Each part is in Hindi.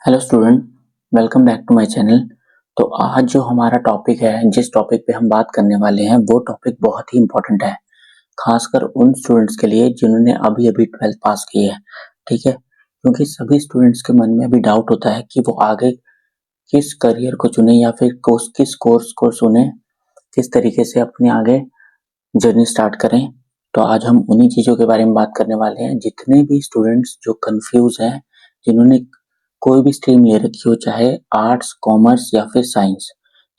Hello student, welcome back to my channel. तो आज जो हमारा टॉपिक है, जिस टॉपिक पे हम बात करने वाले हैं, वो टॉपिक बहुत ही इम्पोर्टेंट है, खासकर उन स्टूडेंट्स के लिए जिन्होंने अभी अभी 12th पास की है। ठीक है, क्योंकि सभी स्टूडेंट्स के मन में अभी डाउट होता है कि वो आगे किस करियर को चुने या फिर किस कोर्स को चुने, किस तरीके से अपने आगे जर्नी स्टार्ट करें। तो आज हम उन्हीं चीज़ों के बारे में बात करने वाले हैं। जितने भी स्टूडेंट्स जो कंफ्यूज हैं, जिन्होंने कोई भी स्ट्रीम ले रखी हो, चाहे आर्ट्स, कॉमर्स या फिर साइंस,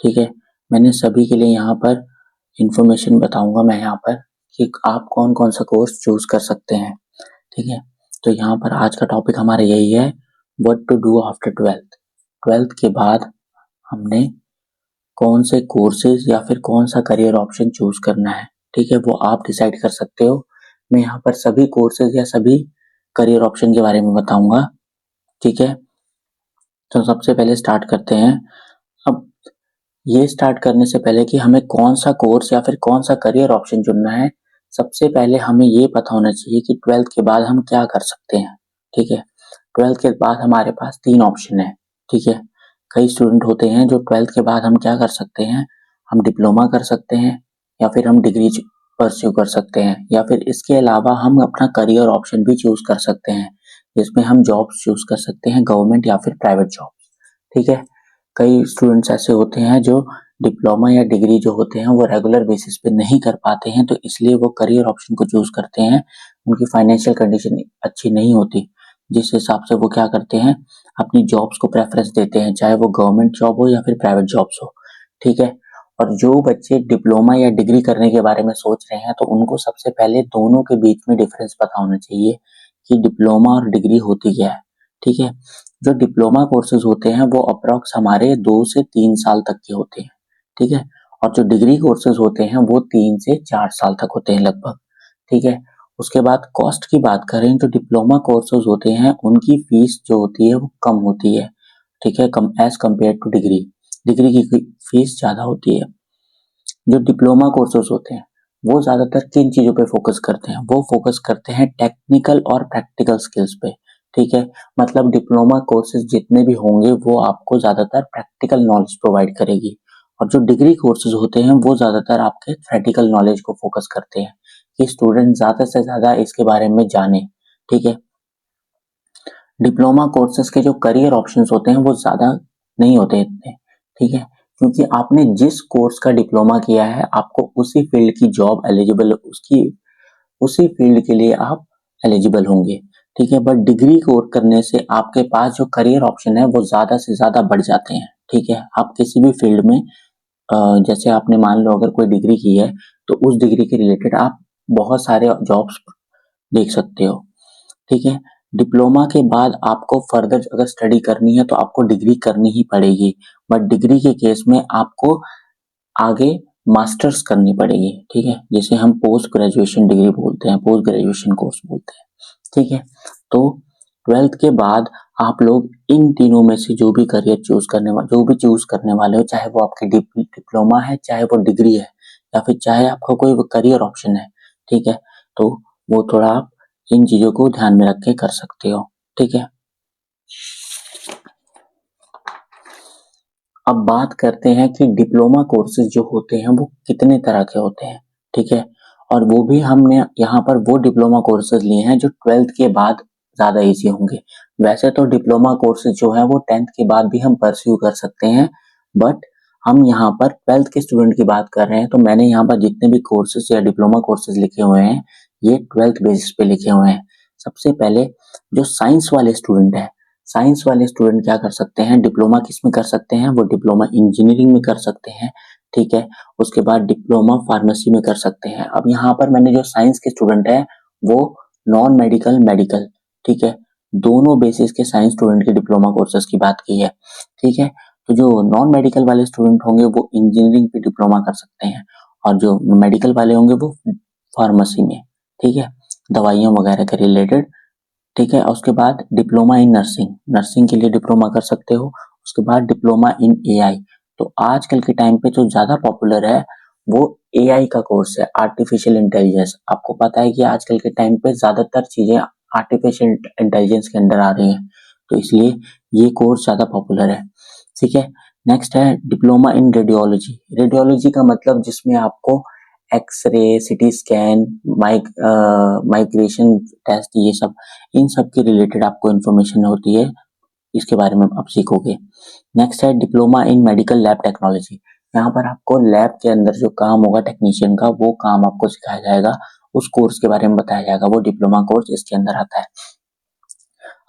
ठीक है, मैंने सभी के लिए यहाँ पर इंफॉर्मेशन बताऊंगा मैं यहाँ पर कि आप कौन कौन सा कोर्स चूज कर सकते हैं। ठीक है, तो यहाँ पर आज का टॉपिक हमारा यही है, what to do after 12th। 12th के बाद हमने कौन से कोर्सेज या फिर कौन सा करियर ऑप्शन चूज करना है। ठीक है, वो आप डिसाइड कर सकते हो। मैं यहाँ पर सभी कोर्सेज या सभी करियर ऑप्शन के बारे में बताऊंगा। ठीक है, तो सबसे पहले स्टार्ट करते हैं। अब ये स्टार्ट करने से पहले कि हमें कौन सा कोर्स या फिर कौन सा करियर ऑप्शन चुनना है, सबसे पहले हमें ये पता होना चाहिए कि 12th के बाद हम क्या कर सकते हैं। ठीक है, 12th के बाद हमारे पास 3 ऑप्शन है। ठीक है, कई स्टूडेंट होते हैं जो 12th के बाद हम क्या कर सकते हैं, हम डिप्लोमा कर सकते हैं या फिर हम डिग्री परस्यू कर सकते हैं, या फिर इसके अलावा हम अपना करियर ऑप्शन भी चूज कर सकते हैं, जिसमें हम जॉब्स चूज कर सकते हैं, गवर्नमेंट या फिर प्राइवेट जॉब्स। ठीक है, कई स्टूडेंट्स ऐसे होते हैं जो डिप्लोमा या डिग्री जो होते हैं वो रेगुलर बेसिस पे नहीं कर पाते हैं, तो इसलिए वो करियर ऑप्शन को चूज करते हैं। उनकी फाइनेंशियल कंडीशन अच्छी नहीं होती, जिस हिसाब से वो क्या करते हैं, अपनी जॉब्स को प्रेफरेंस देते हैं, चाहे वो गवर्नमेंट जॉब हो या फिर प्राइवेट जॉब्स हो। ठीक है, और जो बच्चे डिप्लोमा या डिग्री करने के बारे में सोच रहे हैं, तो उनको सबसे पहले दोनों के बीच में डिफरेंस पता होना चाहिए कि डिप्लोमा और डिग्री होती क्या है। ठीक है, जो डिप्लोमा कोर्सेज होते हैं वो अप्रॉक्स हमारे 2 से 3 साल तक के होते हैं। ठीक है, और जो डिग्री कोर्सेज होते हैं वो 3 से 4 साल तक होते हैं लगभग। ठीक है, उसके बाद कॉस्ट की बात करें, जो डिप्लोमा कोर्सेज होते हैं उनकी फीस जो होती है वो कम होती है। ठीक है, कम as compare to degree. Degree की फीस ज़्यादा होती है। जो डिप्लोमा कोर्सेज होते हैं वो ज़्यादातर किन चीज़ों पे फोकस करते हैं, वो फोकस करते हैं टेक्निकल और प्रैक्टिकल स्किल्स पे। ठीक है, मतलब डिप्लोमा कोर्सेज जितने भी होंगे वो आपको ज़्यादातर प्रैक्टिकल नॉलेज प्रोवाइड करेगी, और जो डिग्री कोर्सेज होते हैं वो ज़्यादातर आपके थ्योरेटिकल नॉलेज को फोकस करते हैं कि स्टूडेंट ज़्यादा से ज़्यादा इसके बारे में जाने। ठीक है, डिप्लोमा कोर्सेज के जो करियर ऑप्शंस होते हैं वो ज़्यादा नहीं होते इतने। ठीक है, क्योंकि आपने जिस कोर्स का डिप्लोमा किया है आपको उसी फील्ड की जॉब एलिजिबल, उसकी उसी फील्ड के लिए आप एलिजिबल होंगे। ठीक है, बट डिग्री कोर्स करने से आपके पास जो करियर ऑप्शन है वो ज़्यादा से ज़्यादा बढ़ जाते हैं। ठीक है, आप किसी भी फील्ड में जैसे आपने मान लो अगर कोई डिग्री की है तो उस डिग्री के रिलेटेड आप बहुत सारे जॉब्स देख सकते हो। ठीक है, डिप्लोमा के बाद आपको फर्दर अगर स्टडी करनी है तो आपको डिग्री करनी ही पड़ेगी, बट डिग्री के केस में आपको आगे मास्टर्स करनी पड़ेगी। ठीक है, जिसे हम पोस्ट ग्रेजुएशन डिग्री बोलते हैं, पोस्ट ग्रेजुएशन कोर्स बोलते हैं। ठीक है, तो 12th के बाद आप लोग इन तीनों में से जो भी करियर चूज करने वाले हो, चाहे वो आपकी डिप्लोमा है, चाहे वो डिग्री है, या फिर चाहे आपका कोई करियर ऑप्शन है। ठीक है, तो वो थोड़ा आप इन चीजों को ध्यान में रख के कर सकते हो। ठीक है, अब बात करते हैं कि डिप्लोमा कोर्सेज जो होते हैं वो कितने तरह के होते हैं। ठीक है, और वो भी हमने यहाँ पर वो डिप्लोमा कोर्सेज लिए हैं जो 12th के बाद ज़्यादा इजी होंगे। वैसे तो डिप्लोमा कोर्सेज जो है वो 10th के बाद भी हम परस्यू कर सकते हैं, बट हम यहाँ पर 12th के स्टूडेंट की बात कर रहे हैं, तो मैंने यहाँ पर जितने भी कोर्सेज या डिप्लोमा कोर्सेज लिखे हुए हैं ये 12th बेसिस पे लिखे हुए हैं। सबसे पहले जो साइंस वाले स्टूडेंट है, साइंस वाले स्टूडेंट क्या कर सकते हैं, डिप्लोमा किस में कर सकते हैं, वो डिप्लोमा इंजीनियरिंग में कर सकते हैं। ठीक है, उसके बाद डिप्लोमा फार्मेसी में कर सकते हैं। अब यहाँ पर मैंने जो साइंस के स्टूडेंट है वो नॉन मेडिकल, मेडिकल, ठीक है, दोनों बेसिस के साइंस स्टूडेंट के डिप्लोमा कोर्सेज की बात की है। ठीक है, तो जो नॉन मेडिकल वाले स्टूडेंट होंगे वो इंजीनियरिंग पे डिप्लोमा कर सकते हैं, और जो मेडिकल वाले होंगे वो फार्मेसी में। ठीक है, दवाइयों वगैरह के रिलेटेड। ठीक है, और उसके बाद डिप्लोमा इन नर्सिंग, नर्सिंग के लिए डिप्लोमा कर सकते हो। उसके बाद डिप्लोमा इन एआई। तो आजकल के टाइम पे जो ज्यादा पॉपुलर है वो एआई का कोर्स है, आर्टिफिशियल इंटेलिजेंस। आपको पता है कि आजकल के टाइम पे ज्यादातर चीजें आर्टिफिशियल इंटेलिजेंस के अंडर आ रही हैं, तो इसलिए ये कोर्स ज़्यादा पॉपुलर है, ठीक है। नेक्स्ट है डिप्लोमा इन रेडियोलॉजी। रेडियोलॉजी का मतलब जिसमें आपको X-ray, CT scan, migration test, ये सब, इन सब के रिलेटेड आपको इन्फॉर्मेशन होती है, इसके बारे में आप सीखोगे। नेक्स्ट है diploma in medical lab technology. यहाँ पर आपको लैब के अंदर जो काम होगा टेक्नीशियन का, वो काम आपको सिखाया जाएगा, उस कोर्स के बारे में बताया जाएगा, वो डिप्लोमा कोर्स इसके अंदर आता है।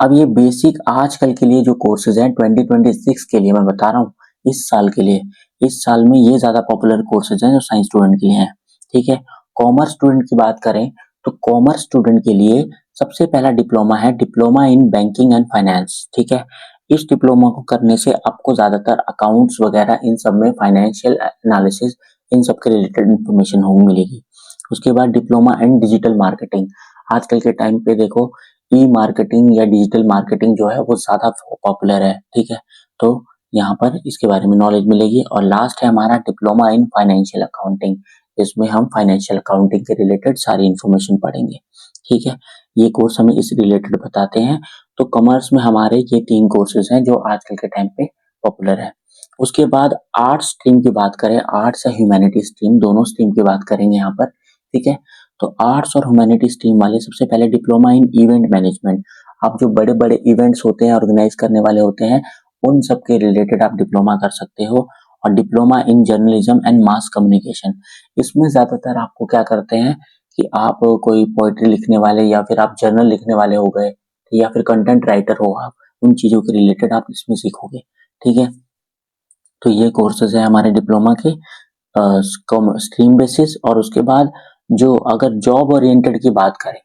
अब ये बेसिक आजकल के लिए जो कोर्सेज हैं 2026 के लिए मैं बता रहा हूँ, इस साल के लिए, इस साल में ये ज्यादा पॉपुलर कोर्सेज हैं जो साइंस स्टूडेंट के लिए हैं, ठीक है। कॉमर्स स्टूडेंट की बात करें तो कॉमर्स स्टूडेंट के लिए सबसे पहला डिप्लोमा है diploma in banking and finance, ठीक है। इस डिप्लोमा को करने से आपको ज्यादातर अकाउंट्स वगैरह इन सब में, फाइनेंशियल एनालिसिस, इन सब के रिलेटेड इंफॉर्मेशन मिलेगी। उसके बाद डिप्लोमा इन डिजिटल मार्केटिंग। आजकल के टाइम पे देखो ई मार्केटिंग या डिजिटल मार्केटिंग जो है वो ज्यादा पॉपुलर है, ठीक है। तो यहाँ पर इसके बारे में नॉलेज मिलेगी। और लास्ट है हमारा डिप्लोमा इन फाइनेंशियल अकाउंटिंग, इसमें हम फाइनेंशियल अकाउंटिंग के रिलेटेड सारी इंफॉर्मेशन पढ़ेंगे, ठीक है। ये कोर्स हमें इस रिलेटेड बताते हैं। तो कॉमर्स में हमारे ये 3 कोर्सेज हैं जो आजकल के टाइम पे पॉपुलर है। उसके बाद आर्ट्स स्ट्रीम की बात करें, आर्ट्स या ह्यूमैनिटी स्ट्रीम, दोनों स्ट्रीम की बात करेंगे यहाँ पर, ठीक है। तो आर्ट्स और ह्यूमैनिटी स्ट्रीम वाले सबसे पहले डिप्लोमा इन इवेंट मैनेजमेंट। आप जो बड़े बड़े इवेंट्स होते हैं, ऑर्गेनाइज करने वाले होते हैं, उन सब के रिलेटेड आप डिप्लोमा कर सकते हो। और diploma in journalism and mass communication, इसमें ज्यादातर आपको क्या करते हैं कि आप कोई पोएट्री लिखने वाले या फिर आप जर्नल लिखने वाले हो गए, या फिर कंटेंट राइटर हो आप, उन चीजों के रिलेटेड आप इसमें सीखोगे, ठीक है। तो ये कोर्सेज है हमारे डिप्लोमा के स्ट्रीम बेसिस। और उसके बाद जो अगर जॉब ओरिएंटेड की बात करें,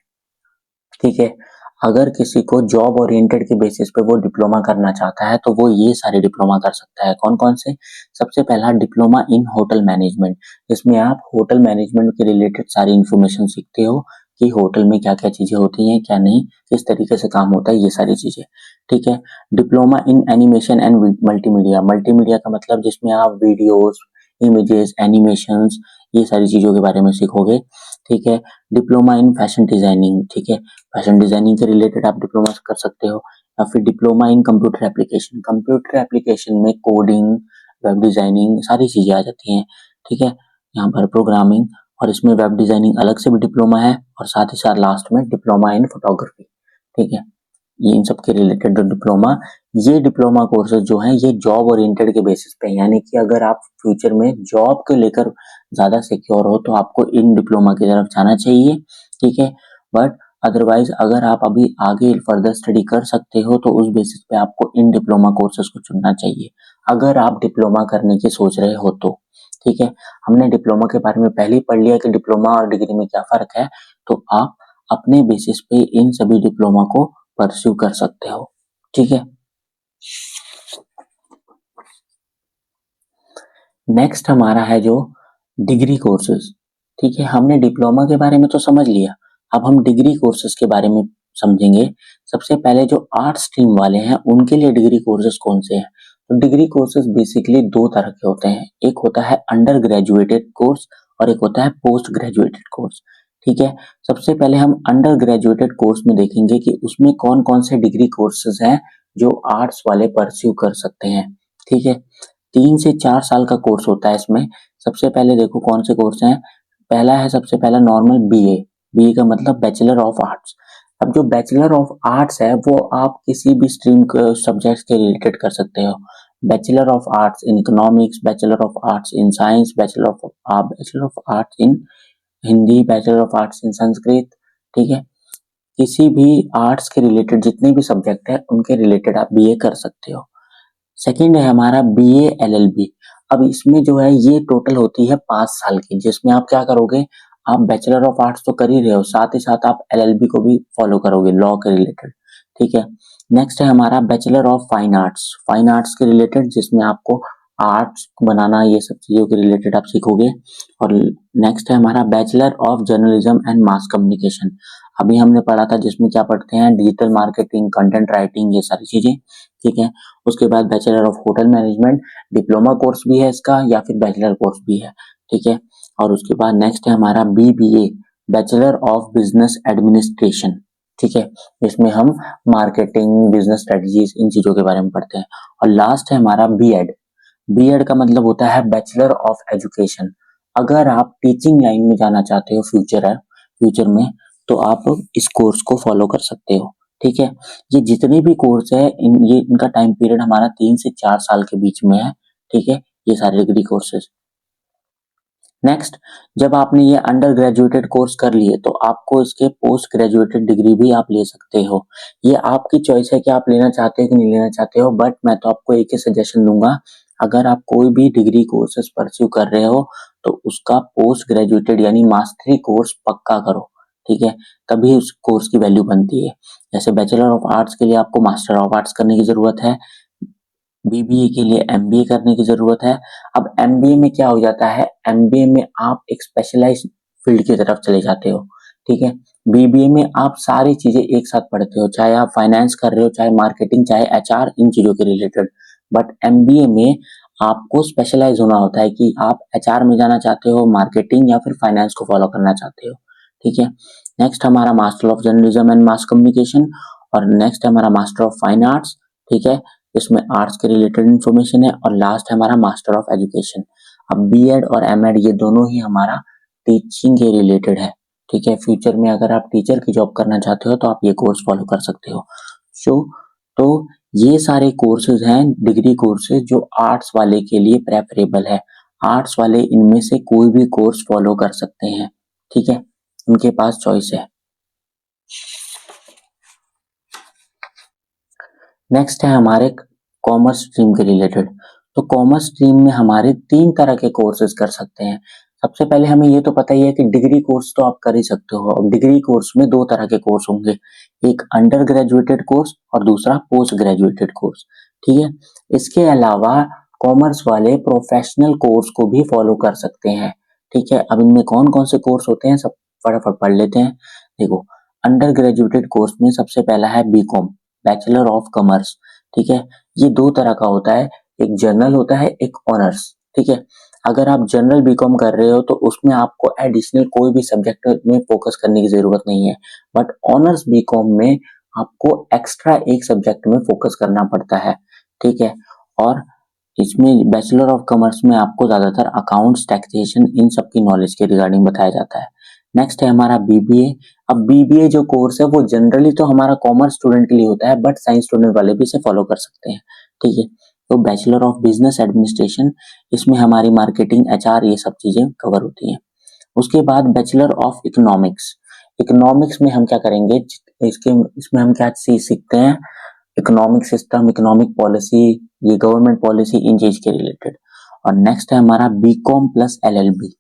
ठीक है, अगर किसी को जॉब ओरिएंटेड के बेसिस पे वो डिप्लोमा करना चाहता है तो वो ये सारे डिप्लोमा कर सकता है। कौन कौन से? सबसे पहला डिप्लोमा इन होटल मैनेजमेंट, जिसमें आप होटल मैनेजमेंट के रिलेटेड सारी इंफॉर्मेशन सीखते हो कि होटल में क्या क्या चीजें होती हैं, क्या नहीं, किस तरीके से काम होता है, ये सारी चीजें, ठीक है। Diploma in animation and multimedia. Multimedia का मतलब जिसमें आप वीडियोस, इमेजेस, एनिमेशंस, ये सारी चीजों के बारे में सीखोगे, ठीक है। डिप्लोमा इन फैशन डिजाइनिंग, ठीक है, फैशन डिजाइनिंग के रिलेटेड आप डिप्लोमा कर सकते हो। या फिर diploma in computer application, computer application में कोडिंग, वेब डिजाइनिंग, सारी चीजें आ जाती हैं, ठीक है, यहाँ पर प्रोग्रामिंग। और इसमें वेब डिजाइनिंग अलग से भी डिप्लोमा है। और साथ ही साथ लास्ट में डिप्लोमा इन फोटोग्राफी, ठीक है। ये इन सब के रिलेटेड डिप्लोमा, ये डिप्लोमा कोर्सेज जो हैं ये जॉब ओरिएंटेड के बेसिस पे, यानी कि अगर आप फ्यूचर में जॉब को लेकर ज्यादा सिक्योर हो तो आपको इन डिप्लोमा की तरफ जाना चाहिए, ठीक है। बट अदरवाइज अगर आप अभी आगे फर्दर स्टडी कर सकते हो तो उस बेसिस पे आपको इन डिप्लोमा कोर्सेज को चुनना चाहिए, अगर आप डिप्लोमा करने की सोच रहे हो तो, ठीक है। हमने डिप्लोमा के बारे में पहले ही पढ़ लिया कि डिप्लोमा और डिग्री में क्या फर्क है, तो आप अपने बेसिस पे इन सभी डिप्लोमा को परस्यू कर सकते हो, ठीक है। नेक्स्ट हमारा है जो डिग्री कोर्सेज, ठीक है। हमने डिप्लोमा के बारे में तो समझ लिया, अब हम डिग्री कोर्सेज के बारे में समझेंगे। सबसे पहले जो आर्ट्स स्ट्रीम वाले हैं उनके लिए डिग्री कोर्सेज कौन से हैं? तो डिग्री कोर्सेज बेसिकली 2 तरह के होते हैं, एक होता है अंडर ग्रेजुएटेड कोर्स और एक होता है पोस्ट ग्रेजुएटेड कोर्स, ठीक है। सबसे पहले हम अंडर ग्रेजुएटेड कोर्स में देखेंगे कि उसमें कौन कौन से डिग्री कोर्सेज हैं जो आर्ट्स वाले परस्यू कर सकते हैं, ठीक है। 3 से 4 साल का कोर्स होता है इसमें। सबसे पहले देखो कौन से कोर्स हैं। पहला है सबसे पहला नॉर्मल बीए, बीए का मतलब बैचलर ऑफ आर्ट्स। अब जो बैचलर ऑफ आर्ट्स है वो आप किसी भी स्ट्रीम के सब्जेक्ट्स के रिलेटेड कर सकते हो। Bachelor of arts in economics, bachelor of arts in science, bachelor of arts in Hindi, bachelor of arts इन संस्कृत, ठीक है। किसी भी आर्ट्स के रिलेटेड जितने भी सब्जेक्ट है उनके रिलेटेड आप बीए कर सकते हो। सेकंड है हमारा बीए एलएलबी। अब इसमें जो है ये टोटल होती है 5 साल की, जिसमें आप क्या करोगे, आप बैचलर ऑफ आर्ट्स तो कर ही रहे हो, साथ ही साथ आप एलएलबी को भी फॉलो करोगे लॉ के रिलेटेड, ठीक है। नेक्स्ट है हमारा bachelor of fine arts, fine arts के रिलेटेड जिसमें आपको आर्ट्स बनाना, ये सब चीजों के रिलेटेड आप सीखोगे। और नेक्स्ट है हमारा bachelor of journalism and mass communication, अभी हमने पढ़ा था जिसमें क्या पढ़ते हैं, डिजिटल मार्केटिंग, कंटेंट राइटिंग, ये सारी चीजें, ठीक है। उसके बाद bachelor of hotel management, diploma course भी है इसका या फिर बैचलर कोर्स भी है, ठीक है। और उसके बाद नेक्स्ट है हमारा BBA, bachelor of business administration, ठीक है, इसमें हम मार्केटिंग, बिजनेस स्ट्रेटजीज, इन चीजों के बारे में पढ़ते हैं। और लास्ट है हमारा बीएड। बीएड का मतलब होता है बैचलर ऑफ एजुकेशन। अगर आप टीचिंग लाइन में जाना चाहते हो फ्यूचर में, तो आप इस कोर्स को फॉलो कर सकते हो। ठीक है, ये जितने भी कोर्स है इनका टाइम पीरियड हमारा 3 से 4 साल के बीच में है। ठीक है, ये सारे डिग्री कोर्सेज। नेक्स्ट, जब आपने ये अंडर ग्रेजुएटेड कोर्स कर लिए तो आपको इसके पोस्ट ग्रेजुएटेड डिग्री भी आप ले सकते हो। ये आपकी चॉइस है कि आप लेना चाहते हो कि नहीं लेना चाहते हो, बट मैं तो आपको एक ही सजेशन दूंगा, अगर आप कोई भी डिग्री कोर्सेज परस्यू कर रहे हो तो उसका पोस्ट ग्रेजुएटेड यानी मास्टरी कोर्स पक्का करो। ठीक है, तभी उस कोर्स की वैल्यू बनती है। जैसे बैचलर ऑफ आर्ट्स के लिए आपको मास्टर ऑफ आर्ट्स करने की जरूरत है, बीबीए के लिए एमबीए करने की जरूरत है। अब एमबीए में क्या हो जाता है, एमबीए में आप एक स्पेशलाइज्ड फील्ड की तरफ चले जाते हो। ठीक है, बीबीए में आप सारी चीजें एक साथ पढ़ते हो, चाहे आप फाइनेंस कर रहे हो, चाहे मार्केटिंग, चाहे एचआर, इन चीजों के रिलेटेड। बट एमबीए में आपको स्पेशलाइज होना होता है कि आप एचआर में जाना चाहते हो, मार्केटिंग या फिर फाइनेंस को फॉलो करना चाहते हो। ठीक है, नेक्स्ट हमारा master of journalism and mass communication, और नेक्स्ट है हमारा मास्टर ऑफ फाइन आर्ट्स। ठीक है, इसमें आर्ट्स के रिलेटेड इंफॉर्मेशन है। और लास्ट है हमारा मास्टर ऑफ एजुकेशन। अब बीएड और एमएड ये दोनों ही हमारा टीचिंग के रिलेटेड है। ठीक है, फ्यूचर में अगर आप टीचर की जॉब करना चाहते हो तो आप ये कोर्स फॉलो कर सकते हो। तो ये सारे कोर्सेज हैं, डिग्री कोर्सेज, जो आर्ट्स वाले के लिए प्रेफरेबल है। आर्ट्स वाले इनमें से कोई भी कोर्स फॉलो कर सकते हैं। ठीक है, उनके पास चॉइस है। नेक्स्ट है हमारे कॉमर्स स्ट्रीम के रिलेटेड। तो कॉमर्स स्ट्रीम में हमारे 3 तरह के कोर्सेज कर सकते हैं। सबसे पहले हमें ये तो पता ही है कि डिग्री कोर्स तो आप कर ही सकते हो। अब डिग्री कोर्स में 2 तरह के कोर्स होंगे, एक अंडर ग्रेजुएटेड कोर्स और दूसरा पोस्ट ग्रेजुएटेड कोर्स। ठीक है, इसके अलावा कॉमर्स वाले प्रोफेशनल कोर्स को भी फॉलो कर सकते हैं। ठीक है, अब इनमें कौन कौन से कोर्स होते हैं सब फटाफट पढ़ लेते हैं। देखो, अंडर ग्रेजुएटेड कोर्स में सबसे पहला है बीकॉम, बैचलर ऑफ कॉमर्स। ठीक है, ये 2 तरह का होता है, एक जनरल होता है, एक ऑनर्स। ठीक है, अगर आप जनरल बीकॉम कर रहे हो तो उसमें आपको एडिशनल कोई भी सब्जेक्ट में फोकस करने की जरूरत नहीं है। बट ऑनर्स बीकॉम में आपको एक्स्ट्रा एक सब्जेक्ट में फोकस करना पड़ता है। ठीक है, और इसमें बैचलर ऑफ कॉमर्स में आपको ज्यादातर अकाउंट्स, टैक्सेशन, इन सब की नॉलेज के रिगार्डिंग बताया जाता है। नेक्स्ट है हमारा बीबीए। अब बीबीए जो कोर्स है वो जनरली तो हमारा कॉमर्स स्टूडेंट के लिए होता है, बट साइंस स्टूडेंट वाले भी इसे फॉलो कर सकते हैं। ठीक है, तो बैचलर ऑफ बिजनेस एडमिनिस्ट्रेशन, इसमें हमारी मार्केटिंग, एचआर, ये सब चीजें कवर होती हैं। उसके बाद बैचलर ऑफ इकोनॉमिक्स। इकोनॉमिक्स में हम क्या करेंगे, इसमें हम क्या चीज सीखते हैं, इकोनॉमिक सिस्टम, इकोनॉमिक पॉलिसी, ये गवर्नमेंट पॉलिसी, इन चीज के रिलेटेड। और नेक्स्ट है हमारा बीकॉम प्लस एलएलबी।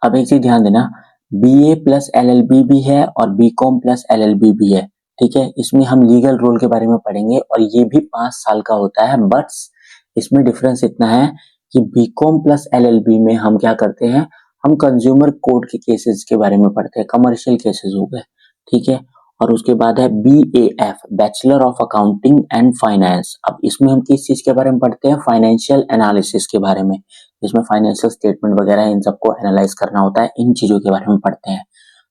अब एक चीज ध्यान देना, बीए प्लस एलएलबी भी है और बीकॉम प्लस एलएलबी भी है। ठीक है, इसमें हम लीगल रोल के बारे में पढ़ेंगे और ये भी 5 साल का होता है। बट इसमें डिफरेंस इतना है कि बीकॉम प्लस एलएलबी में हम क्या करते हैं, हम कंज्यूमर कोर्ट के केसेस के बारे में पढ़ते हैं, कमर्शियल केसेस हो गए। ठीक है, और उसके बाद है BAF, bachelor of accounting and finance. अब इसमें हम किस चीज के बारे में पढ़ते हैं, फाइनेंशियल एनालिसिस के बारे में, इसमें फाइनेंशियल स्टेटमेंट वगैरह इन सबको एनालाइज करना होता है, इन चीजों के बारे में पढ़ते हैं।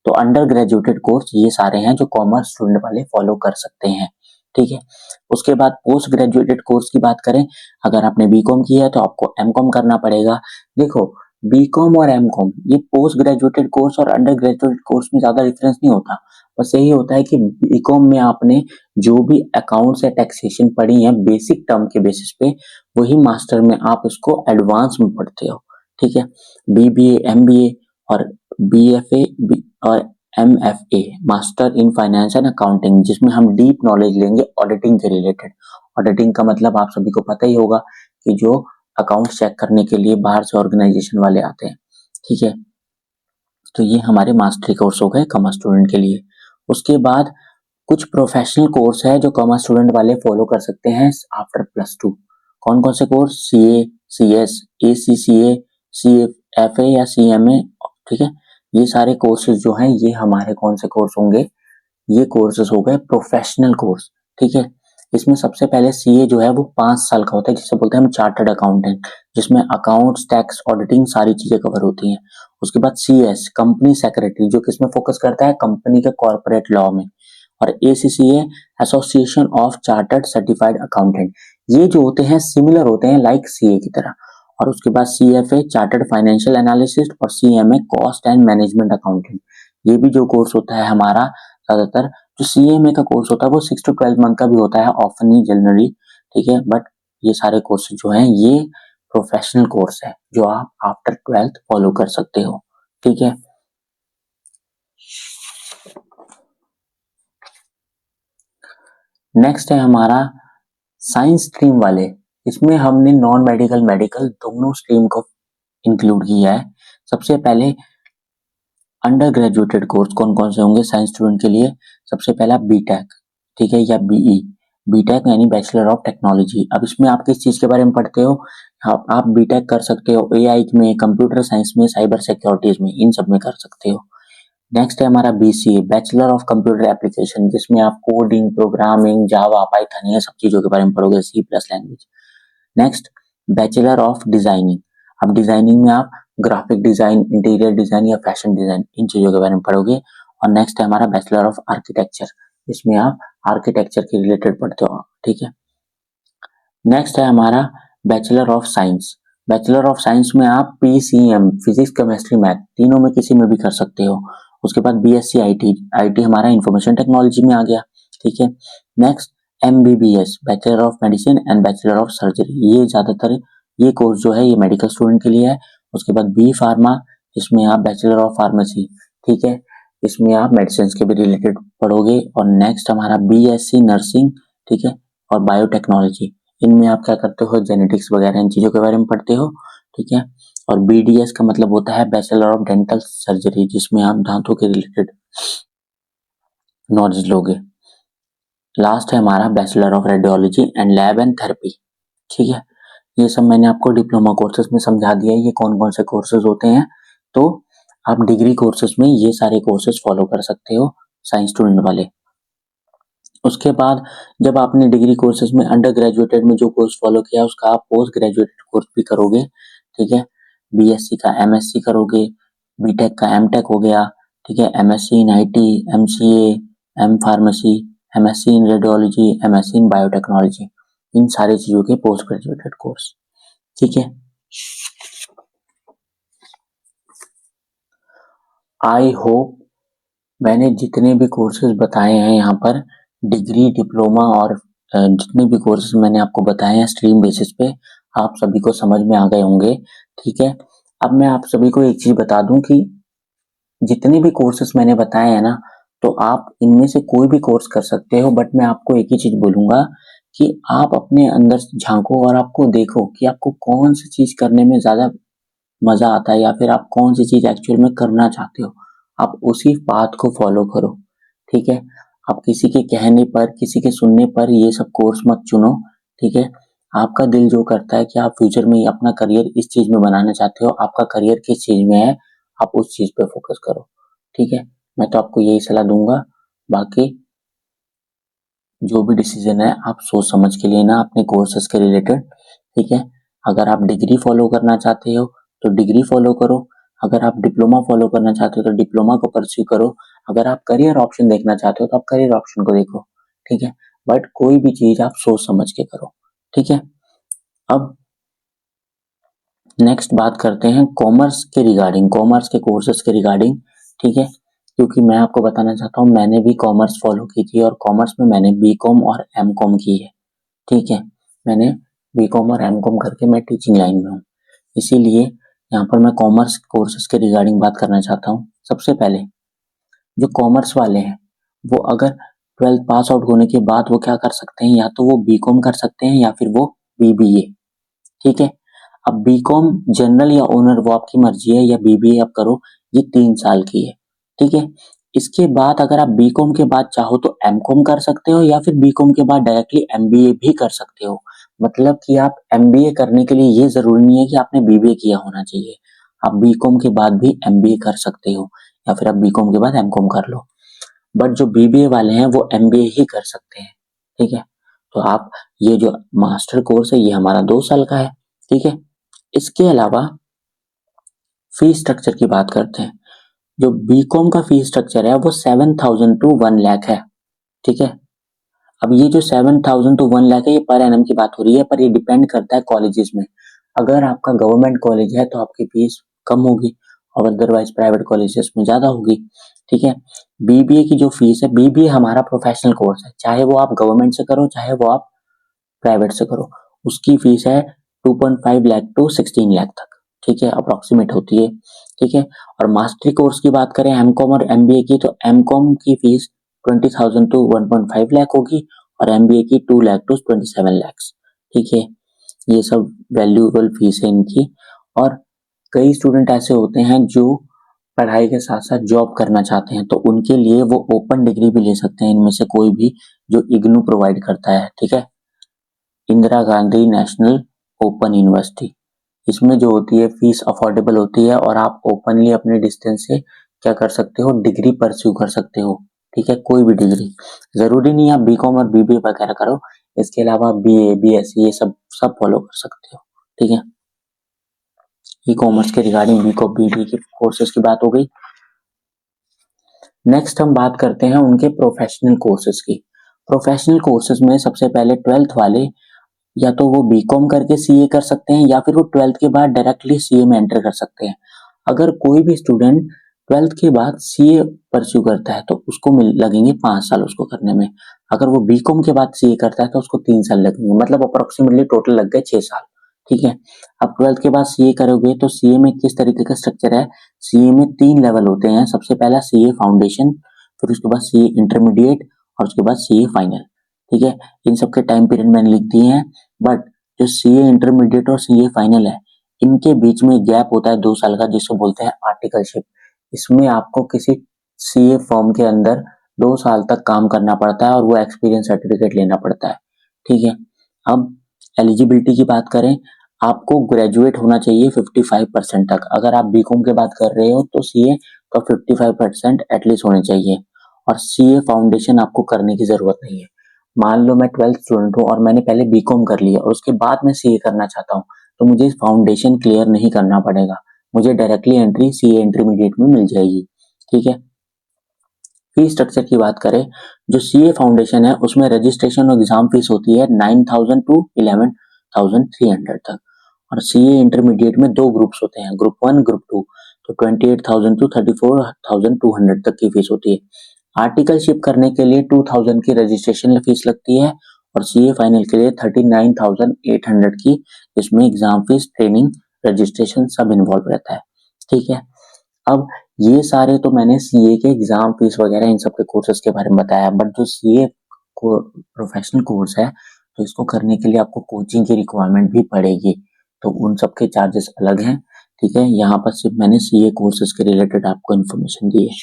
तो अंडर ग्रेजुएटेड कोर्स ये सारे हैं जो कॉमर्स स्टूडेंट वाले फॉलो कर सकते हैं। ठीक है, उसके बाद पोस्ट ग्रेजुएटेड कोर्स की बात करें, अगर आपने बीकॉम किया है तो आपको एमकॉम करना पड़ेगा। देखो, बीकॉम और एमकॉम, ये पोस्ट ग्रेजुएटेड कोर्स और अंडर ग्रेजुएटेड कोर्स में ज्यादा डिफरेंस नहीं होता। बस यही होता है कि बीकॉम में आपने जो भी अकाउंट्स या टैक्सेशन पढ़ी है बेसिक टर्म के बेसिस पे, वही मास्टर में आप इसको एडवांस में पढ़ते हो। ठीक है, बीबीए, एमबीए और बीएफए और MFA, master in finance and accounting, जिसमें हम डीप नॉलेज लेंगे ऑडिटिंग के रिलेटेड। ऑडिटिंग का मतलब आप सभी को पता ही होगा कि जो अकाउंट्स चेक करने के लिए बाहर से ऑर्गेनाइजेशन वाले आते हैं। ठीक है, तो ये हमारे मास्टरी कोर्स हो गए कॉमर्स स्टूडेंट के लिए। उसके बाद कुछ प्रोफेशनल कोर्स है जो कॉमर्स स्टूडेंट वाले फॉलो कर सकते हैं आफ्टर +2। कौन कौन से course, CA, CS, ACCA, CFA या सीएमए। ठीक है, ये सारे कोर्सेज जो हैं ये हमारे कौन से कोर्स होंगे, ये कोर्सेज हो गए प्रोफेशनल कोर्स। ठीक है, इसमें सबसे पहले सीए जो है वो 5 साल का होता है, जिसे बोलते हैं हम चार्टर्ड अकाउंटेंट, जिसमें अकाउंट्स, टैक्स, ऑडिटिंग सारी चीजें कवर होती हैं। उसके बाद CS कंपनी सेक्रेटरी, जो किसमें फोकस करता है, कंपनी के कॉर्पोरेट लॉ में। और ACCA association of chartered certified accountant, ये जो होते हैं सिमिलर होते हैं लाइक CA की तरह। और उसके बाद CFA चार्टर्ड फाइनेंशियल एनालिसिस्ट और CMA cost and management accountant. ये भी जो कोर्स होता है हमारा, ज्यादातर जो CMA का कोर्स होता है वो 6 to 12 मंथ का भी होता है, ऑफन नहीं जनरली, ठीक है। बट ये सारे कोर्स जो हैं ये प्रोफेशनल कोर्स है जो आप आफ्टर 12th फॉलो कर सकते हो, ठीक है। नेक्स्ट है हमारा साइंस स्ट्रीम वाले, इसमें हमने नॉन मेडिकल मेडिकल दोनों स्ट्रीम को इंक्लूड किया है। सबसे पहले अंडर ग्रेजुएटेड कोर्स कौन कौन से होंगे साइंस स्टूडेंट के लिए, सबसे पहला बीटेक, ठीक है, या BE, बीटेक यानी बैचलर ऑफ टेक्नोलॉजी। अब इसमें आप किस चीज के बारे में पढ़ते हो, आप बीटेक कर सकते हो AI में, कंप्यूटर साइंस में, साइबर सिक्योरिटीज में, इन सब में कर सकते हो। नेक्स्ट है हमारा BCA bachelor of computer application, जिसमें आप कोडिंग, प्रोग्रामिंग, जावा, पाइथन, ये सब चीजों के बारे में पढ़ोगे, C+ language. Next bachelor of designing, अब डिजाइनिंग में आप ग्राफिक डिजाइन, इंटीरियर डिजाइन या फैशन डिजाइन, इन चीजों के बारे में पढ़ोगे। और नेक्स्ट है हमारा बैचलर ऑफ आर्किटेक्चर, इसमें आप आर्किटेक्चर के रिलेटेड पढ़ते हो, ठीक है। नेक्स्ट है हमारा bachelor of science, bachelor of science में आप PCM फिजिक्स, केमिस्ट्री, मैथ, तीनों में किसी में भी कर सकते हो। उसके बाद BSc IT हमारा इंफॉर्मेशन टेक्नोलॉजी में आ गया, ठीक है। Next MBBS bachelor of medicine and bachelor of surgery, ये ज्यादातर ये कोर्स जो है ये मेडिकल स्टूडेंट के लिए है। उसके बाद B फार्मा, इसमें आप बैचलर ऑफ फार्मेसी, ठीक है, इसमें आप मेडिसिन के भी रिलेटेड पढ़ोगे। और नेक्स्ट हमारा BSc नर्सिंग, ठीक है, और बायोटेक्नोलॉजी, इनमें आप क्या करते हो, जेनेटिक्स वगैरह इन चीजों के बारे में पढ़ते हो, ठीक है। और BDS का मतलब होता है बैचलर ऑफ डेंटल सर्जरी, जिसमें आप दांतों के रिलेटेड नॉलेज लोगे। लास्ट है हमारा bachelor of radiology and lab and therapy, ठीक है। ये सब मैंने आपको डिप्लोमा कोर्सेज में समझा दिया है, ये कौन कौन से कोर्सेज होते हैं। तो आप डिग्री कोर्सेज में ये सारे कोर्सेज फॉलो कर सकते हो साइंस स्टूडेंट वाले। उसके बाद जब आपने डिग्री कोर्सेज में अंडर ग्रेजुएटेड में जो कोर्स फॉलो किया उसका आप पोस्ट ग्रेजुएटेड कोर्स भी करोगे, ठीक है। BSc का MSc करोगे, बीटेक का MTech हो गया, ठीक है, MSc in IT, MCA, M pharmacy, MSc in radiology, MSc in biotechnology, इन सारी चीजों के पोस्ट ग्रेजुएटेड कोर्स, ठीक है। आई होप मैंने जितने भी कोर्सेज बताए हैं यहाँ पर, डिग्री, डिप्लोमा और जितने भी कोर्सेज मैंने आपको बताए हैं स्ट्रीम बेसिस पे, आप सभी को समझ में आ गए होंगे, ठीक है। अब मैं आप सभी को एक चीज बता दूं कि जितने भी कोर्सेज मैंने बताए हैं ना, तो आप इनमें से कोई भी कोर्स कर सकते हो। बट मैं आपको एक ही चीज बोलूंगा कि आप अपने अंदर झांको और आपको देखो कि आपको कौन सी चीज करने में ज्यादा मजा आता है, या फिर आप कौन सी चीज एक्चुअल में करना चाहते हो, आप उसी पाथ को फॉलो करो, ठीक है। आप किसी के कहने पर, किसी के सुनने पर ये सब कोर्स मत चुनो, ठीक है। आपका दिल जो करता है कि आप फ्यूचर में अपना करियर इस चीज में बनाना चाहते हो, आपका करियर किस चीज में है, आप उस चीज पे फोकस करो, ठीक है। मैं तो आपको यही सलाह दूंगा। बाकी जो भी डिसीजन है आप सोच समझ के लेना अपने कोर्सेज के रिलेटेड, ठीक है। अगर आप डिग्री फॉलो करना चाहते हो तो डिग्री फॉलो करो, अगर आप डिप्लोमा फॉलो करना चाहते हो तो डिप्लोमा को परस्यू करो, अगर आप करियर ऑप्शन देखना चाहते हो तो आप करियर ऑप्शन को देखो, ठीक है। बट कोई भी चीज आप सोच समझ के करो, ठीक है। अब नेक्स्ट बात करते हैं कॉमर्स के रिगार्डिंग, कॉमर्स के कोर्सेज के रिगार्डिंग, ठीक है। क्योंकि मैं आपको बताना चाहता हूँ मैंने भी कॉमर्स फॉलो की थी और कॉमर्स में मैंने BCom और MCom की है, ठीक है। मैंने BCom और MCom करके मैं टीचिंग लाइन में हूँ, इसीलिए यहाँ पर मैं कॉमर्स कोर्सेज के रिगार्डिंग बात करना चाहता हूँ। सबसे पहले जो कॉमर्स वाले हैं वो अगर 12th पास आउट होने के बाद वो क्या कर सकते हैं, या तो वो BCom कर सकते हैं या फिर वो BBA, ठीक है। अब BCom जनरल या ऑनर वो आपकी मर्जी है, या BBA आप करो, ये 3 साल की है, ठीक है। इसके बाद अगर आप BCom के बाद चाहो तो MCom कर सकते हो, या फिर BCom के बाद डायरेक्टली MBA भी कर सकते हो। मतलब कि आप MBA करने के लिए ये जरूरी नहीं है कि आपने BBA किया होना चाहिए, आप BCom के बाद भी MBA कर सकते हो, या फिर आप BCom के बाद MCom कर लो। बट जो BBA वाले हैं वो MBA ही कर सकते हैं, ठीक है। तो आप ये जो मास्टर कोर्स है ये हमारा 2 साल का है, ठीक है। इसके अलावा फीस स्ट्रक्चर की बात करते हैं। जो बीकॉम का फीस स्ट्रक्चर है वो 7,000 टू 1 लाख है, ठीक है। अब ये जो 7,000 टू 1 लाख है, ये पर एनम की बात हो रही है, पर ये डिपेंड करता है कॉलेजेस में। अगर आपका गवर्नमेंट कॉलेज है तो आपकी फीस कम होगी और अदरवाइज प्राइवेट कॉलेजेस में ज्यादा होगी, ठीक है। बीबीए की जो फीस है, बीबीए हमारा प्रोफेशनल कोर्स है, चाहे वो आप गवर्नमेंट से करो चाहे वो आप प्राइवेट से करो, उसकी फीस है 2.5 लाख टू 16 लाख तक, ठीक है, अप्रोक्सीमेट होती है, ठीक है। और मास्टरी कोर्स की बात करें एमकॉम और एमबीए की, तो एमकॉम की फीस 20,000 टू 1.5 लाख होगी और एमबीए की 2 लाख टू 27 लाख, ठीक है। ये सब वैल्यूएबल फीस है इनकी। और कई स्टूडेंट ऐसे होते हैं जो पढ़ाई के साथ साथ जॉब करना चाहते हैं, तो उनके लिए वो ओपन डिग्री भी ले सकते हैं, इनमें से कोई भी जो इग्नू प्रोवाइड करता है, ठीक है, Indira Gandhi national open university. इसमें जो होती है फीस अफोर्डेबल होती है और आप ओपनली अपने डिस्टेंस से क्या कर सकते हो, डिग्री परस्यू कर सकते हो, ठीक है, कोई भी डिग्री। जरूरी नहीं आप बीकॉम और बीबीए वगैरह करो, इसके अलावा बीए बीएससी ये सब सब फॉलो कर सकते हो, ठीक है। ई कॉमर्स के रिगार्डिंग बीकॉम बीबीए के कोर्सेज की बात हो गई। नेक्स्ट हम बात करते हैं उनके प्रोफेशनल कोर्सेज की। प्रोफेशनल कोर्सेज में सबसे पहले 12th वाले या तो वो बीकॉम करके सीए कर सकते हैं या फिर वो 12th के बाद डायरेक्टली सीए में एंटर कर सकते हैं। अगर कोई भी स्टूडेंट 12th के बाद सीए परस्यू करता है तो उसको लगेंगे 5 साल उसको करने में। अगर वो बीकॉम के बाद सीए करता है तो उसको 3 साल लगेंगे, मतलब अप्रोक्सीमेटली टोटल लग गए 6 साल, ठीक है। अब 12th के बाद सीए करोगे तो सीए में किस तरीके का स्ट्रक्चर है, सीए में 3 लेवल होते हैं। सबसे पहला सीए फाउंडेशन, फिर उसके बाद सीए इंटरमीडिएट और उसके बाद सीए फाइनल, ठीक है। इन सबके टाइम पीरियड मैंने लिख दिए हैं, बट जो सीए इंटरमीडिएट और सीए फाइनल है इनके बीच में गैप होता है 2 साल का, जिसको बोलते हैं आर्टिकलशिप। इसमें आपको किसी सीए फर्म के अंदर 2 साल तक काम करना पड़ता है और वो एक्सपीरियंस सर्टिफिकेट लेना पड़ता है, ठीक है। अब एलिजिबिलिटी की बात करें, आपको ग्रेजुएट होना चाहिए 55% तक। अगर आप बीकॉम के बाद कर रहे हो तो सीए तो 55% एटलीस्ट होने चाहिए, और सीए फाउंडेशन आपको करने की जरूरत नहीं है। मान लो मैं 12th स्टूडेंट हूँ और मैंने पहले बीकॉम कर लिया और उसके बाद मैं सीए करना चाहता हूँ, तो मुझे फाउंडेशन क्लियर नहीं करना पड़ेगा, मुझे डायरेक्टली एंट्री सीए इंटरमीडिएट में मिल जाएगी, ठीक है। फीस स्ट्रक्चर की बात करें, जो सीए फाउंडेशन है उसमें रजिस्ट्रेशन और एग्जाम फीस होती है 9,000 टू 11,300 तक, और सीए इंटरमीडिएट में 2 ग्रुप्स होते हैं, ग्रुप 1 ग्रुप 2, तो 28,000 टू 34,200 तक की फीस होती है। आर्टिकलशिप करने के लिए 2,000 की रजिस्ट्रेशन फीस लगती है और सीए फाइनल के लिए 39,800 की, इसमें एग्जाम फीस ट्रेनिंग रजिस्ट्रेशन सब इन्वॉल्व रहता है, ठीक है। अब ये सारे तो मैंने सीए के एग्जाम फीस वगैरह इन सब के कोर्सेज के बारे में बताया, बट जो सीए को प्रोफेशनल कोर्स है तो इसको करने के लिए आपको कोचिंग की रिक्वायरमेंट भी पड़ेगी, तो उन सब के चार्जेस अलग हैं, ठीक है। यहाँ पर सिर्फ मैंने सीए कोर्सेज के रिलेटेड आपको इन्फॉर्मेशन दी है।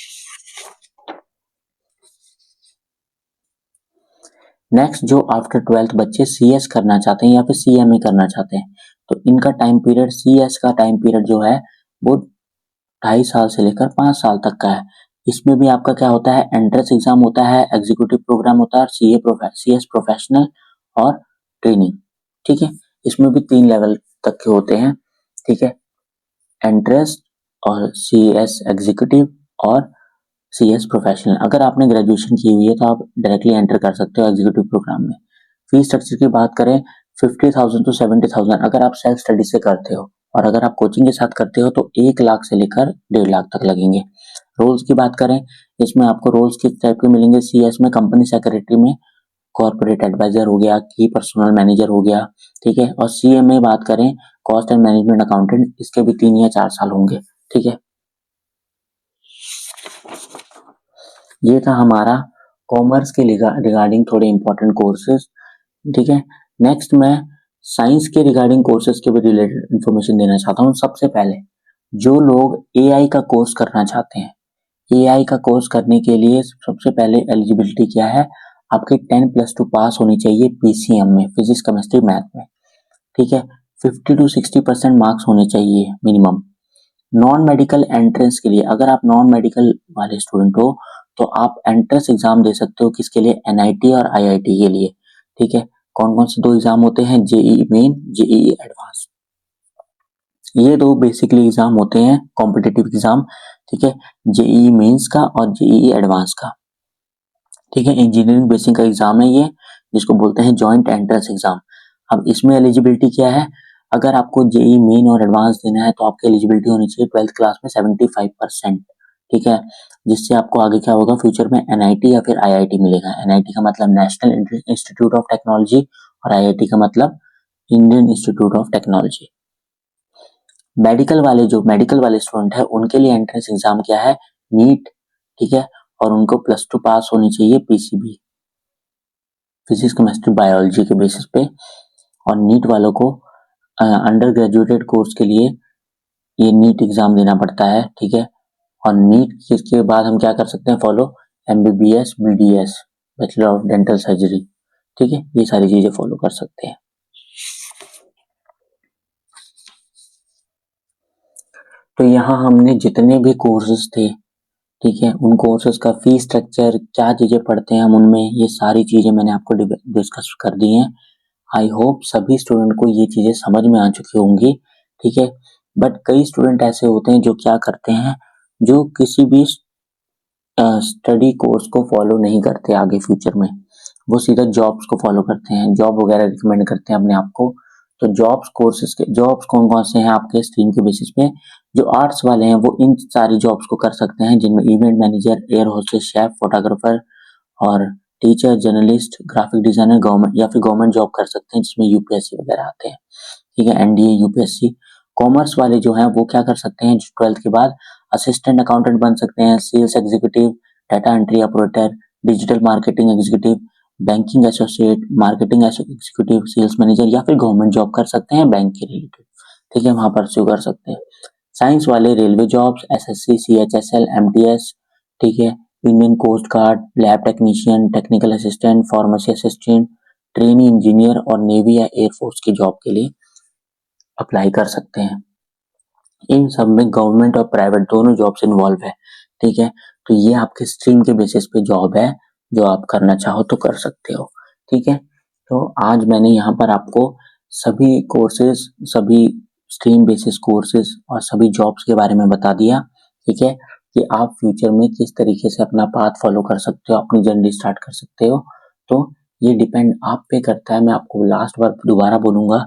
नेक्स्ट, जो आफ्टर 12th बच्चे सीएस करना चाहते हैं या फिर सीएमए करना चाहते हैं, तो इनका टाइम पीरियड, सीएस का टाइम पीरियड जो है वो 2.5 साल से लेकर 5 साल तक का है। इसमें भी आपका क्या होता है, एंट्रेंस एग्जाम होता है, एग्जीक्यूटिव प्रोग्राम होता है और सीएस प्रोफेशनल और ट्रेनिंग, ठीक है। इसमें भी 3 लेवल तक के होते हैं, ठीक है, एंट्रेंस और सीएस एग्जीक्यूटिव और सीएस प्रोफेशनल। अगर आपने ग्रेजुएशन की हुई है तो आप डायरेक्टली एंटर कर सकते हो एग्जीक्यूटिव प्रोग्राम में। फीस स्ट्रक्चर की बात करें, 50,000 टू 70,000 अगर आप सेल्फ स्टडी से करते हो, और अगर आप कोचिंग के साथ करते हो तो 1 लाख से लेकर 1.5 लाख तक लगेंगे। रोल्स की बात करें, इसमें आपको रोल्स किस टाइप के मिलेंगे, सीएस में कंपनी सेक्रेटरी में कॉर्पोरेट एडवाइजर हो गया, की पर्सनल मैनेजर हो गया, ठीक है। और सीए में बात करें, कॉस्ट एंड मैनेजमेंट अकाउंटेंट, इसके भी 3 या 4 साल होंगे, ठीक है। ये था हमारा कॉमर्स के रिगार्डिंग थोड़े इंपॉर्टेंट कोर्सेज, ठीक है। नेक्स्ट मैं साइंस के रिगार्डिंग कोर्सेज के भी रिलेटेड इंफॉर्मेशन देना चाहता हूँ। सबसे पहले जो लोग एआई का कोर्स करना चाहते हैं, एआई का कोर्स करने के लिए सबसे पहले एलिजिबिलिटी क्या है, आपके 10+2 पास होनी चाहिए पीसीएम में, फिजिक्स केमिस्ट्री मैथ में, ठीक है। 50 टू 60% मार्क्स होने चाहिए मिनिमम। नॉन मेडिकल एंट्रेंस के लिए, अगर आप नॉन मेडिकल वाले स्टूडेंट हो तो आप एंट्रेंस एग्जाम दे सकते हो, किसके लिए, एनआईटी और आईआईटी के लिए, ठीक है। कौन कौन से 2 एग्जाम होते हैं, जेईई मेन, जेईई एडवांस। ये दो बेसिकली एग्जाम होते हैं कॉम्पिटिटिव एग्जाम, ठीक है, जेईई मेंस का और जेईई एडवांस का, ठीक है। इंजीनियरिंग बेसिक का एग्जाम है ये, जिसको बोलते हैं जॉइंट एंट्रेंस एग्जाम। अब इसमें एलिजिबिलिटी क्या है, अगर आपको जेईई मेन और एडवांस देना है तो आपकी एलिजिबिलिटी होनी चाहिए 12th क्लास में 75%, ठीक है, जिससे आपको आगे क्या होगा फ्यूचर में एनआईटी या फिर आईआईटी मिलेगा। एनआईटी का मतलब नेशनल इंस्टीट्यूट ऑफ टेक्नोलॉजी और आईआईटी का मतलब Indian institute of technology. Medical वाले स्टूडेंट है उनके लिए एंट्रेंस एग्जाम क्या है, नीट, ठीक है, और उनको +2 पास होनी चाहिए पीसीबी, फिजिक्स केमिस्ट्री बायोलॉजी के बेसिस पे। और नीट वालों को अंडर ग्रेजुएटेड कोर्स के लिए ये नीट एग्जाम देना पड़ता है, ठीक है। और नीट के बाद हम क्या कर सकते हैं follow, MBBS, BDS, bachelor of dental surgery, ठीक है, ये सारी चीजें फॉलो कर सकते हैं। तो यहाँ हमने जितने भी कोर्सेज थे, ठीक है, उन कोर्सेज का फी स्ट्रक्चर, क्या चीजें पढ़ते हैं हम उनमें, ये सारी चीजें मैंने आपको डिस्कस कर दी हैं। आई होप सभी स्टूडेंट को ये चीजें समझ में आ चुकी होंगी, ठीक है। बट कई स्टूडेंट ऐसे होते हैं जो क्या करते हैं, जो किसी भी स्टडी कोर्स को फॉलो नहीं करते आगे फ्यूचर में, वो सीधा जॉब्स को फॉलो करते हैं, जॉब वगैरह रिकमेंड करते हैं अपने आप को। तो जॉब्स कोर्सेज के जॉब्स कौन कौन से हैं आपके स्ट्रीम के बेसिस पे, जो आर्ट्स वाले हैं वो इन सारी जॉब्स को कर सकते हैं, जिनमें event manager, air hostess, chef, photographer और teacher, journalist, graphic designer, government या फिर गवर्नमेंट जॉब कर सकते हैं जिसमें यूपीएससी वगैरह आते हैं, ठीक है, एनडीए, यूपीएससी। कॉमर्स वाले जो हैं वो क्या कर सकते हैं, 12th के बाद असिस्टेंट अकाउंटेंट बन सकते हैं, sales executive, data entry operator, digital marketing executive, banking associate, marketing executive, sales manager या फिर गवर्नमेंट जॉब कर सकते हैं बैंक के रिलेटेड, ठीक है, वहां परस्यू कर सकते हैं। साइंस वाले railway jobs, SSC, CHSL, MTS, ठीक है, Indian Coast Guard, lab technician, technical assistant, pharmacy assistant, trainee engineer और नेवी या एयरफोर्स की जॉब के लिए अप्लाई कर सकते हैं। इन सब में गवर्नमेंट और प्राइवेट दोनों जॉब्स इन्वॉल्व है, ठीक है। तो ये आपके स्ट्रीम के बेसिस पे जॉब है, जो आप करना चाहो तो कर सकते हो, ठीक है। तो आज मैंने यहाँ पर आपको सभी कोर्सेज, सभी स्ट्रीम बेसिस कोर्सेज और सभी जॉब्स के बारे में बता दिया, ठीक है, कि आप फ्यूचर में किस तरीके से अपना पाथ फॉलो कर सकते हो, अपनी जर्नी स्टार्ट कर सकते हो। तो ये डिपेंड आप पे करता है, मैं आपको लास्ट बार दोबारा बोलूंगा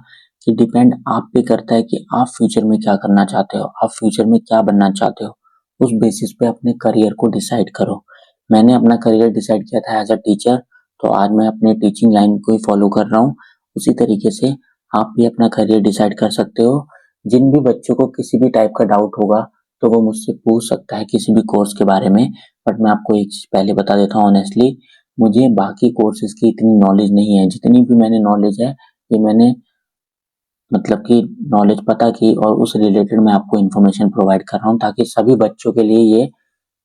कि डिपेंड आप पे करता है कि आप फ्यूचर में क्या करना चाहते हो, आप फ्यूचर में क्या बनना चाहते हो, उस बेसिस पे अपने करियर को डिसाइड करो। मैंने अपना करियर डिसाइड किया था एज अ टीचर, तो आज मैं अपने टीचिंग लाइन को ही फॉलो कर रहा हूँ। उसी तरीके से आप भी अपना करियर डिसाइड कर सकते हो। जिन भी बच्चों को किसी भी टाइप का डाउट होगा तो वो मुझसे पूछ सकता है किसी भी कोर्स के बारे में, बट मैं आपको एक चीज पहले बता देता हूँ ऑनेस्टली, मुझे बाकी कोर्सेज की इतनी नॉलेज नहीं है, जितनी भी मैंने नॉलेज है ये मैंने मतलब कि नॉलेज पता की और उस रिलेटेड मैं आपको इन्फॉर्मेशन प्रोवाइड कर रहा हूँ, ताकि सभी बच्चों के लिए ये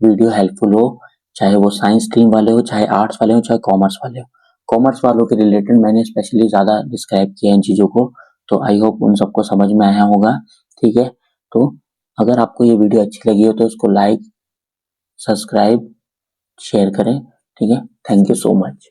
वीडियो हेल्पफुल हो, चाहे वो साइंस स्ट्रीम वाले हो, चाहे आर्ट्स वाले हो, चाहे कॉमर्स वाले हो। कॉमर्स वालों के रिलेटेड मैंने स्पेशली ज़्यादा डिस्क्राइब किया इन चीज़ों को, तो आई होप उन सबको समझ में आया होगा, ठीक है। तो अगर आपको ये वीडियो अच्छी लगी हो तो इसको लाइक, सब्सक्राइब, शेयर करें, ठीक है। Thank you so much.